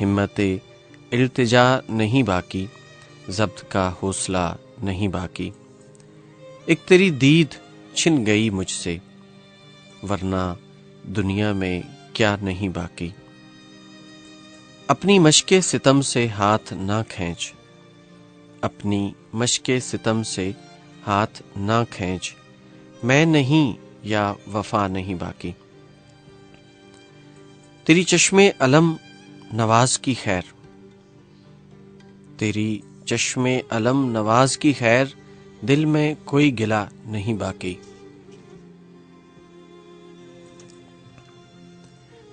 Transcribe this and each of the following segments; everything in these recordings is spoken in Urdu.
ہمت التجا نہیں باقی، ضبط کا حوصلہ نہیں باقی۔ ایک تیری دید چھن گئی مجھ سے، ورنہ دنیا میں کیا نہیں باقی۔ اپنی مشق ستم سے ہاتھ نہ کھینچ، اپنی مشق ستم سے ہاتھ نہ کھینچ، میں نہیں یا وفا نہیں باقی۔ تیری چشم علم نواز کی خیر، تیری چشم علم نواز کی خیر، دل میں کوئی گلہ نہیں باقی۔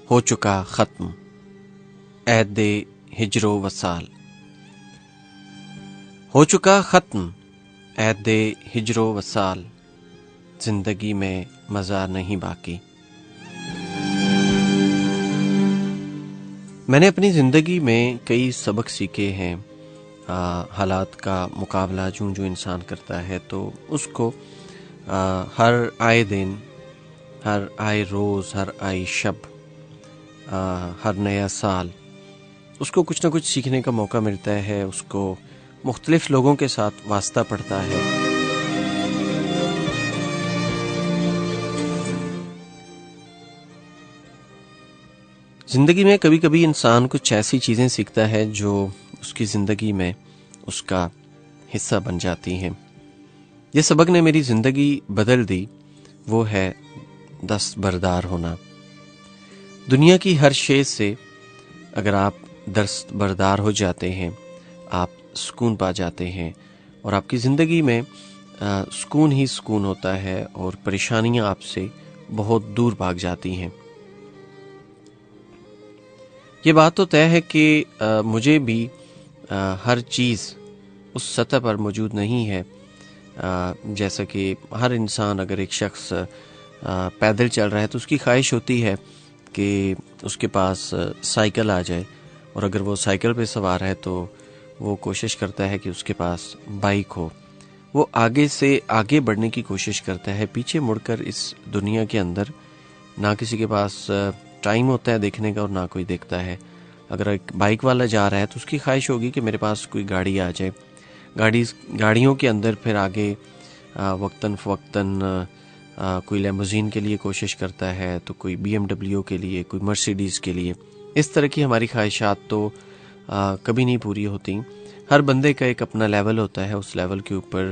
ہو چکا ختم عہد ہجر و وصال، ہو چکا ختم عہد ہجر و وصال، زندگی میں مزہ نہیں باقی۔ میں نے اپنی زندگی میں کئی سبق سیکھے ہیں۔ حالات کا مقابلہ جو انسان کرتا ہے تو اس کو ہر آئے دن، ہر آئے روز، ہر آئی شب، ہر نیا سال اس کو کچھ نہ کچھ سیکھنے کا موقع ملتا ہے، اس کو مختلف لوگوں کے ساتھ واسطہ پڑتا ہے۔ زندگی میں کبھی کبھی انسان کچھ ایسی چیزیں سیکھتا ہے جو اس کی زندگی میں اس کا حصہ بن جاتی ہیں۔ یہ سبق نے میری زندگی بدل دی، وہ ہے دستبردار ہونا۔ دنیا کی ہر شے سے اگر آپ دستبردار ہو جاتے ہیں، آپ سکون پا جاتے ہیں، اور آپ کی زندگی میں سکون ہی سکون ہوتا ہے، اور پریشانیاں آپ سے بہت دور بھاگ جاتی ہیں۔ یہ بات تو طے ہے کہ مجھے بھی ہر چیز اس سطح پر موجود نہیں ہے، جیسا کہ ہر انسان، اگر ایک شخص پیدل چل رہا ہے تو اس کی خواہش ہوتی ہے کہ اس کے پاس سائیکل آ جائے، اور اگر وہ سائیکل پہ سوار ہے تو وہ کوشش کرتا ہے کہ اس کے پاس بائک ہو۔ وہ آگے سے آگے بڑھنے کی کوشش کرتا ہے، پیچھے مڑ کر اس دنیا کے اندر نہ کسی کے پاس ٹائم ہوتا ہے دیکھنے کا، اور نہ کوئی دیکھتا ہے۔ اگر ایک بائک والا جا رہا ہے تو اس کی خواہش ہوگی کہ میرے پاس کوئی گاڑی آ جائے۔ گاڑیوں کے اندر پھر آگے وقتاً فوقتاً کوئی لیموزین کے لیے کوشش کرتا ہے، تو کوئی BMW کے لیے، کوئی مرسیڈیز کے لیے۔ اس طرح کی ہماری خواہشات تو کبھی نہیں پوری ہوتی۔ ہر بندے کا ایک اپنا لیول ہوتا ہے، اس لیول کے اوپر